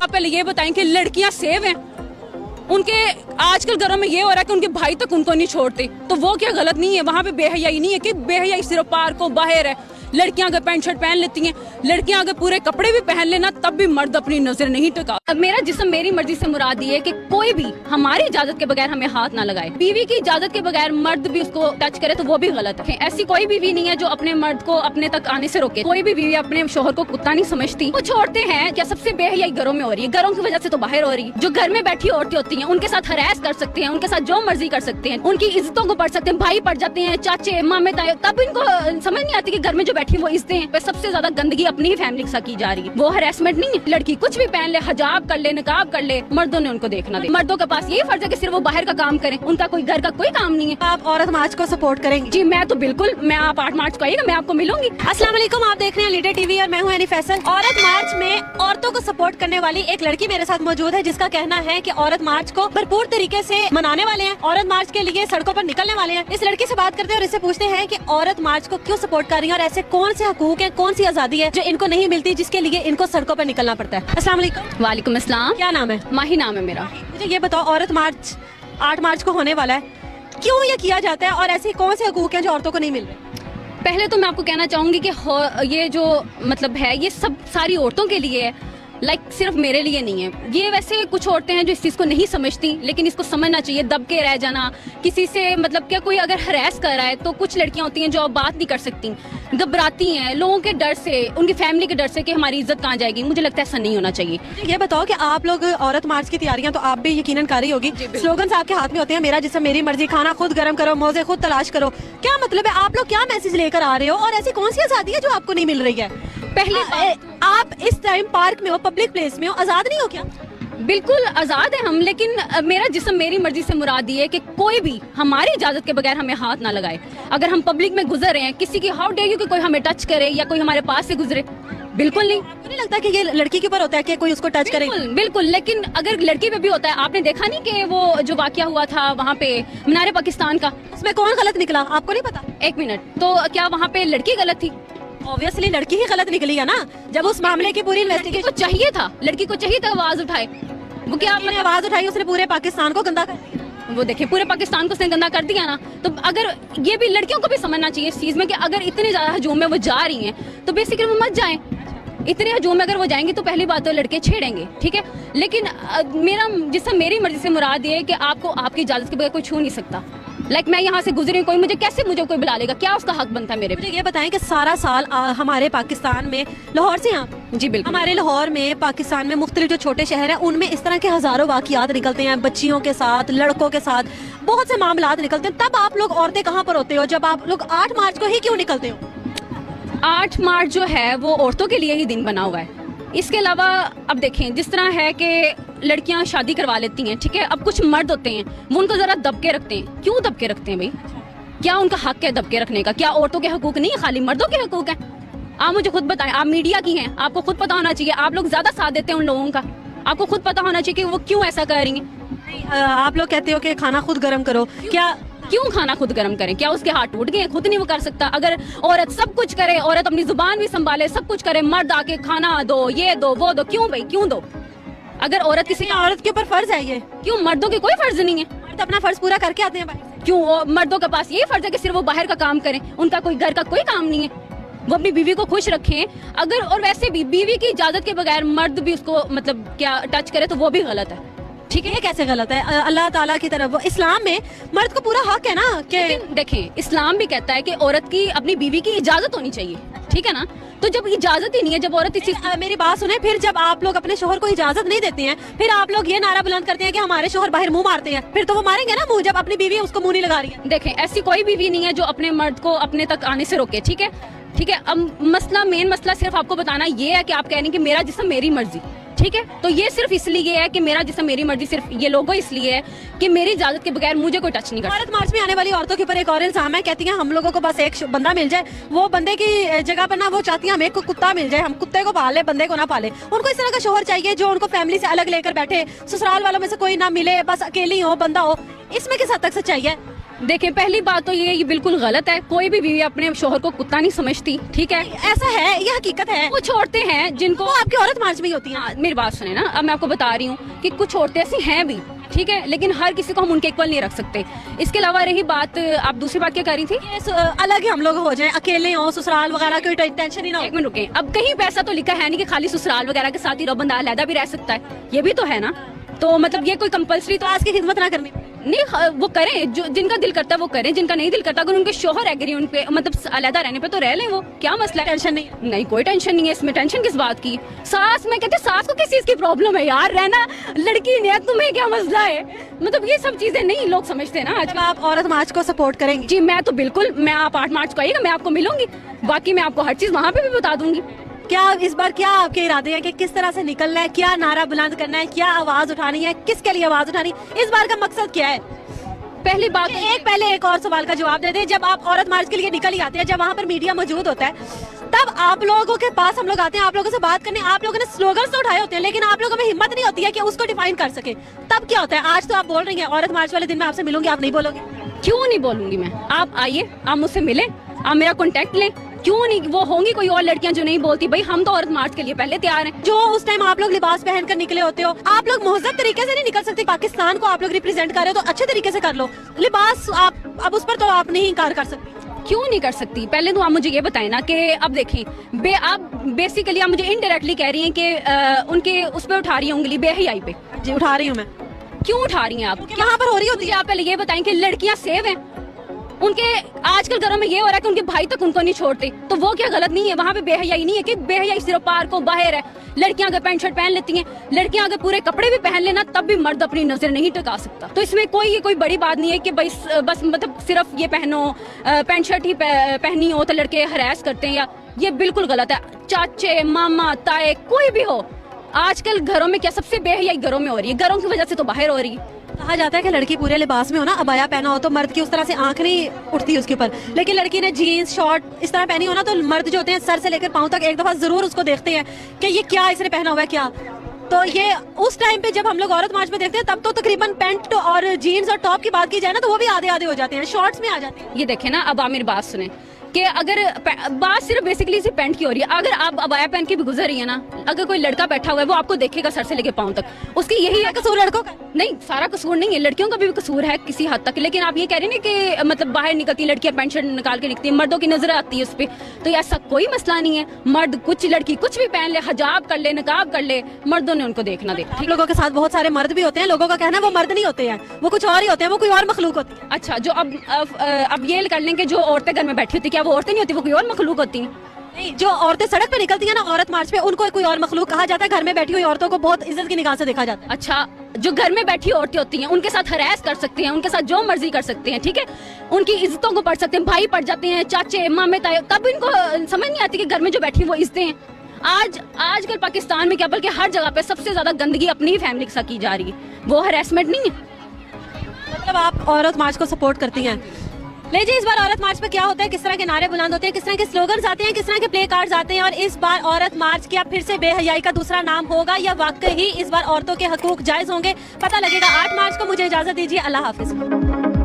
आप पहले ये बताएं कि लड़कियां सेव हैं? उनके आजकल घरों में ये हो रहा है कि उनके भाई तक उनको नहीं छोड़ते, तो वो क्या गलत नहीं है? वहाँ पे बेहयाई नहीं है कि बेहयाई सिर्फ पार्कों बाहर है। लड़कियां अगर पैंट शर्ट पहन लेती हैं, लड़कियां अगर पूरे कपड़े भी पहन लेना, तब भी मर्द अपनी नजर नहीं टिका। अब मेरा जिस्म मेरी मर्जी से मुराद ये है कि कोई भी हमारी इजाजत के बगैर हमें हाथ ना लगाए। बीवी की इजाजत के बगैर मर्द भी उसको टच करे तो वो भी गलत है। ऐसी कोई बीवी नहीं है जो अपने मर्द को अपने तक आने से रोके। कोई भी बीवी अपने शोहर को कुत्ता नहीं समझती। वो छोड़ते हैं क्या सबसे बेहयाई घरों में हो रही है, घरों की वजह से तो बाहर हो रही है। जो घर में बैठी औरतें होती हैं उनके साथ हरास कर सकते हैं, उनके साथ जो मर्जी कर सकते हैं, उनकी इज्जतों को पढ़ सकते हैं। भाई पढ़ जाते हैं, चाचे मामे ताए, तब इनको समझ नहीं आती कि घर में जो बैठी वो इज्जतें हैं। सबसे ज्यादा गंदगी अपनी ही फैमिली के साथ की जा रही है। वो हरासमेंट नहीं है, लड़की कुछ भी पहन ले, हिजाब कर ले, निकाब कर ले, मर्दों ने उनको देखना दे। मर्दों के पास यही फर्ज है कि सिर्फ वो बाहर का काम करें, उनका कोई घर का कोई काम नहीं है। आप औरत मार्च को सपोर्ट करेंगे? जी मैं तो बिल्कुल, मैं आप 8 मार्च को आइएगा, मैं आपको मिलूंगी। अस्सलाम वालेकुम, आप देख रहे हैं लीडर टीवी और मैं हूं एनी फैसल। औरत मार्च में औरतों को सपोर्ट करने वाली एक लड़की मेरे साथ मौजूद है, जिसका कहना है कि औरत मार्च को भरपूर तरीके से मनाने वाले हैं, औरत मार्च के लिए सड़कों पर निकलने वाले हैं। इस लड़की से बात करते हैं और इससे पूछते हैं कि औरत मार्च को क्यों सपोर्ट कर रही है और ऐसे कौन से हकूक है, कौन सी आजादी है जो इनको नहीं मिलती, जिसके लिए इनको सड़कों पर निकलना पड़ता है। अस्सलाम वालेकुम। वालेकुम अस्सलाम। क्या नाम है? माही नाम है मेरा। मुझे ये बताओ, औरत मार्च 8 मार्च को होने वाला है, क्यों ये किया जाता है और ऐसे कौन से हकूक हैं जो औरतों को नहीं मिल रहे? पहले तो मैं आपको कहना चाहूंगी कि ये जो मतलब है ये सब सारी औरतों के लिए है, सिर्फ मेरे लिए नहीं है। ये वैसे कुछ औरतें हैं जो इस चीज़ को नहीं समझती, लेकिन इसको समझना चाहिए। दब के रह जाना किसी से, मतलब क्या कोई अगर हरास कर रहा है तो कुछ लड़कियां होती हैं जो अब बात नहीं कर सकती, घबराती हैं लोगों के डर से, उनकी फैमिली के डर से कि हमारी इज्जत कहाँ जाएगी। मुझे लगता है ऐसा नहीं होना चाहिए। ये बताओ कि आप लोग औरत मार्च की तैयारियां तो आप भी यकीनन कर रही होगी, स्लोगन्स आपके हाथ में होते हैं, मेरा जिस्म मेरी मर्जी, खाना खुद गर्म करो, मौजे खुद तलाश करो। क्या मतलब है, आप लोग क्या मैसेज लेकर आ रहे हो और ऐसी कौन सी आजादी है जो आपको नहीं मिल रही है? पहले आप इस टाइम पार्क में हो, पब्लिक प्लेस में हो, आजाद नहीं हो क्या? बिल्कुल आज़ाद है हम, लेकिन मेरा जिस्म मेरी मर्जी से मुराद ये है कि कोई भी हमारी इजाज़त के बगैर हमें हाथ ना लगाए। अगर हम पब्लिक में गुजर रहे हैं, किसी की हाउ डेयर यू कि कोई हमें टच करे या कोई हमारे पास से गुजरे, बिल्कुल नहीं। आपको नहीं लगता कि ये लड़की के ऊपर होता है कि कोई उसको टच करे? बिल्कुल, लेकिन अगर लड़की पे भी होता है, आपने देखा नहीं कि वो जो वाकया हुआ था वहाँ पे मीनार पाकिस्तान का, उसमें कौन गलत निकला आपको नहीं पता? एक मिनट, तो क्या वहाँ पे लड़की गलत थी? ऑब्वियसली लड़की ही गलत निकली है ना, जब उस मामले की पूरी इन्वेस्टिगेशन। चाहिए था, लड़की को चाहिए था आवाज उठाए। वो क्या आपने आवाज उठाई, उसने पूरे पाकिस्तान को गंदा कर दिया। वो देखिए पूरे पाकिस्तान को उसने गंदा कर दिया ना। तो अगर ये भी लड़कियों को भी समझना चाहिए इस चीज में कि अगर इतने ज्यादा हजूम में वो जा रही हैं तो बेसिकली वो मत जाएं। इतने हजूम में अगर वो जाएंगी तो पहली बात तो लड़के छेड़ेंगे, ठीक है। लेकिन मेरा जिससे मेरी मर्जी से मुराद ये है कि आपको आपकी इजाजत के बगैर कोई छू नहीं सकता। मैं यहाँ से गुजरी, कोई मुझे कैसे मुझे कोई बुला लेगा? क्या उसका हक बनता है मेरे? मुझे ये बताएं कि सारा साल हमारे पाकिस्तान में, लाहौर से आप? जी बिल्कुल। हमारे लाहौर में, पाकिस्तान में मुख्तलिफ जो छोटे शहर हैं उनमें इस तरह के हजारों वाक़ियात निकलते हैं, बच्चियों के साथ, लड़कों के साथ, बहुत से मामलात निकलते हैं। तब आप लोग औरतें कहाँ पर होते हो जब आप लोग 8 मार्च को ही क्यों निकलते हो? 8 मार्च जो है वो औरतों के लिए ही दिन बना हुआ है। इसके अलावा अब देखें, जिस तरह है कि लड़कियां शादी करवा लेती हैं, ठीक है। अब कुछ मर्द होते हैं वो उनको जरा दबके रखते हैं। क्यों दबके रखते हैं भाई? क्या उनका हक है दबके रखने का? क्या औरतों के हकूक नहीं है, खाली मर्दों के हकूक हैं? आप मुझे खुद बताएं, आप मीडिया की हैं, आपको खुद पता होना चाहिए। आप लोग ज्यादा साथ देते हैं उन लोगों का, आपको खुद पता होना चाहिए कि वो क्यों ऐसा कर रही हैं। आप लोग कहते हो कि खाना खुद गर्म करो, क्या क्यों खाना खुद गर्म करें? क्या उसके हाथ टूट गए? खुद नहीं वो कर सकता? अगर औरत सब कुछ करे, औरत अपनी जुबान भी संभाले, सब कुछ करे, मर्द आके खाना दो, ये दो, वो दो, क्यों भाई क्यों दो? अगर औरत किसी औरत के ऊपर फर्ज है ये, क्यों मर्दों के कोई फर्ज नहीं है? मर्द अपना फर्ज पूरा करके आते हैं बाहर से। क्यों मर्दों के पास यही फर्ज है कि सिर्फ वो बाहर का काम करें, उनका कोई घर का कोई काम नहीं है? वो अपनी बीवी को खुश रखें। अगर और वैसे भी बीवी की इजाजत के बगैर मर्द भी उसको मतलब क्या टच करे तो वो भी गलत है, ठीक है। ये कैसे गलत है? अल्लाह ताला की तरफ, इस्लाम में मर्द को पूरा हक है ना कि देखें, इस्लाम भी कहता है कि औरत की अपनी बीवी की इजाजत होनी चाहिए, ठीक है ना। तो जब इजाजत ही नहीं है, जब औरत इसी मेरी बात सुने, फिर जब आप लोग अपने शोहर को इजाजत नहीं देते हैं, फिर आप लोग ये नारा बुलंद करते हैं कि हमारे शोहर बाहर मुंह मारते हैं, फिर तो वो मारेंगे ना मुंह, जब अपनी बीवी उसको मुंह नहीं लगा रही है। देखें, ऐसी कोई बीवी नहीं है जो अपने मर्द को अपने तक आने से रोके, ठीक है, ठीक है। अब मेन मसला सिर्फ आपको बताना ये है कि आप कह रहे हैं कि मेरा जिस्म मेरी मर्जी, ठीक है। तो ये सिर्फ इसलिए है कि मेरा जिस्म मेरी मर्जी, सिर्फ ये लोगो इसलिए है कि मेरी इजाजत के बगैर मुझे कोई टच नहीं करता। औरत मार्च में आने वाली औरतों के ऊपर एक और इल्जाम है, कहती हैं हम लोगों को बस एक बंदा मिल जाए, वो बंदे की जगह पर ना वो चाहती हैं हमें को कुत्ता मिल जाए, हम कुत्ते को पाले, बंदे को ना पाले। उनको इस तरह का शोहर चाहिए जो उनको फैमिली से अलग लेकर बैठे, ससुराल वालों में से कोई ना मिले, बस अकेली हो, बंदा हो। इसमें किस हद तक सच्चाई है? देखें पहली बात तो ये बिल्कुल गलत है, कोई भी बीवी अपने शोहर को कुत्ता नहीं समझती, ठीक है। ऐसा है, ये हकीकत है। कुछ औरतें हैं जिनको वो आपकी औरत मार्च में ही होती हैं। हाँ, मेरी बात सुने ना, अब मैं आपको बता रही हूँ कि कुछ औरतें ऐसी हैं भी, ठीक है, लेकिन हर किसी को हम उनके इक्वल नहीं रख सकते। इसके अलावा रही बात, आप दूसरी बात क्या कर रही थी? अलग ही हम लोग हो जाएं, अकेले हो, ससुराल वगैरह कोई टेंशन ही ना हो। एक मिनट रुके, अब कहीं पैसा तो लिखा है नहीं कि खाली ससुराल वगैरह के साथ ही रहो, बंदा अलहदा भी रह सकता है, ये भी तो है ना। तो मतलब ये कोई कंपलसरी तो आज की खिदमत ना करनी नहीं, वो करें जो जिनका दिल करता है वो करें, जिनका नहीं दिल करता, अगर उनके शोहर एग्री उन पे मतलब अलहदा रहने पे तो रह लें, वो क्या मसला है? टेंशन नहीं। नहीं, कोई टेंशन नहीं है इसमें, टेंशन किस बात की? सास, मैं कहती सास को किस चीज की प्रॉब्लम है यार, रहना लड़की ने, तुम्हें क्या मसला है? मतलब ये सब चीजें नहीं लोग समझते ना आज। जब आप औरत मार्च को सपोर्ट करेंगी? जी मैं तो बिल्कुल, मैं आप 8 मार्च को आइएगा, मैं आपको मिलूंगी, बाकी मैं आपको हर चीज वहाँ पे भी बता दूंगी। क्या इस बार क्या आपके इरादे हैं कि किस तरह से निकलना है, क्या नारा बुलंद करना है, क्या आवाज उठानी है, किसके लिए आवाज उठानी है, इस बार का मकसद क्या है? पहली बात पहले एक और सवाल का जवाब दे दें। जब आप औरत मार्च के लिए निकल ही आते हैं, जब वहाँ पर मीडिया मौजूद होता है, तब आप लोगों के पास हम लोग आते हैं, आप लोगों से बात करने, आप लोगों ने स्लोगन्स तो उठाए होते हैं, लेकिन आप लोगों में हिम्मत नहीं होती है कि उसको डिफाइन कर सके। तब क्या होता है? आज तो आप बोल रही हैं औरत मार्च वाले दिन मैं आपसे मिलूंगी, आप नहीं बोलोगे? क्यों नहीं बोलूंगी मैं? आप आइए, आप मुझसे मिलें, आप मेरा कॉन्टेक्ट लें, क्यों नहीं? वो होंगी कोई और लड़कियां जो नहीं बोलती, भाई हम तो औरत मार्च के लिए पहले तैयार हैं। जो उस टाइम आप लोग लिबास पहनकर निकले होते हो, आप लोग महजब तरीके से नहीं निकल सकते? पाकिस्तान को आप लोग रिप्रेजेंट कर रहे हो तो अच्छे तरीके से कर लो। लिबास आप अब उस पर तो आप नहीं इनकार कर सकते। क्यों नहीं कर सकती? पहले तो आप मुझे ये बताएं ना कि अब देखें, आप बेसिकली आप मुझे इनडायरेक्टली कह रही हैं कि उनके उस पर उठा रही हैं उंगली, बेहयाई पे। जी उठा रही हूँ मैं। क्यों उठा रही हैं आप? यहाँ पर हो रही होती मुझे आप पहले ये बताएं कि लड़कियां सेव हैं, उनके आजकल घरों में ये हो रहा है कि उनके भाई तक उनको नहीं छोड़ते, तो वो क्या गलत नहीं है? वहाँ पे बेहयाई नहीं है कि बेहयाई सिर्फ पार्कों बाहर है। लड़कियां अगर पैंट शर्ट पहन लेती हैं, लड़कियां अगर पूरे कपड़े भी पहन लेना, तब भी मर्द अपनी नजर नहीं टिका सकता। तो इसमें कोई बड़ी बात नहीं है कि भाई बस मतलब सिर्फ ये पहनो, पैंट शर्ट ही पहनी हो तो लड़के हरास करते हैं, या ये बिल्कुल गलत है। चाचे, मामा, ताए, कोई भी हो, आजकल घरों में क्या सबसे बेहयाई घरों में हो रही है, घरों की वजह से तो बाहर हो रही है। कहा जाता है कि लड़की पूरे लिबास में हो ना, अबाया पहना हो तो मर्द की उस तरह से आंख नहीं उठती उसके ऊपर, लेकिन लड़की ने जीन्स शॉर्ट इस तरह पहनी हो ना, तो मर्द जो होते हैं सर से लेकर पांव तक एक दफा जरूर उसको देखते हैं कि ये क्या इसने पहना हुआ है क्या। तो ये उस टाइम पे जब हम लोग औरत मार्च में देखते हैं, तब तो तकरीबन पैंट और जीन्स और टॉप की बात की जाए ना, तो वो भी आधे आधे हो जाते हैं, शॉर्ट्स में आ जाते हैं। ये देखें ना, अब आप मेरी बात सुने कि अगर बात सिर्फ बेसिकली सिर्फ पैंट की हो रही है, अगर आप अबाया पहन के भी गुजर रही है ना, अगर कोई लड़का बैठा हुआ है वो आपको देखेगा सर से लेके पांव तक, उसकी यही है कसूर लड़कों का नहीं, सारा कसूर नहीं है, लड़कियों का भी कसूर है किसी हद तक। लेकिन आप ये कह रहे हैं कि मतलब बाहर निकलती लड़कियां पैंट शर्ट निकाल के निकलती है, मर्दों की नजर आती है उस पर, तो ऐसा कोई मसला नहीं है। मर्द कुछ, लड़की कुछ भी पहन ले, हिजाब कर ले, नकाब कर ले, मर्दों ने उनको देखना दे। हम लोगों के साथ बहुत सारे मर्द भी होते हैं, लोगों का कहना है वो मर्द नहीं होते हैं, वो कुछ और ही होते हैं, वो कोई और मखलूक होती है। अच्छा, जो अब ये कर लें कि जो औरतें घर में बैठी होती, क्या वो औरतें नहीं होती, वो कोई और मखलूक होती हैं? नहीं, जो औरतें सड़क पे निकलती हैं ना औरत मार्च पे, उनको कोई और मखलूक कहा जाता है। घर में बैठी हुई औरतों को बहुत इज्जत की निगाह से देखा जाता है। अच्छा, जो घर में बैठी औरतें होती हैं उनके साथ हरास कर सकते हैं, उनके साथ जो मर्जी कर सकते हैं, ठीक है, उनकी इज्जतों को पढ़ सकते हैं, भाई पढ़ जाते हैं, चाचे मामे ताए, तब इनको समझ नहीं आती कि घर में जो बैठी वो इज्जतें हैं। आजकल पाकिस्तान में क्या बल्कि हर जगह पे सबसे ज्यादा गंदगी अपनी ही फैमिली के साथ की जा रही है, वो हरासमेंट नहीं है। मतलब आप औरत मार्च को सपोर्ट करती हैं। ले जी, इस बार औरत मार्च पे क्या होता है, किस तरह के नारे बुलंद होते हैं, किस तरह के स्लोगन्स आते हैं, किस तरह के प्ले कार्ड्स आते हैं, और इस बार औरत मार्च क्या फिर से बेहयाई का दूसरा नाम होगा, या वाकई ही इस बार औरतों के हकूक जायज होंगे? पता लगेगा 8 मार्च को। मुझे इजाजत दीजिए, अल्लाह हाफिज।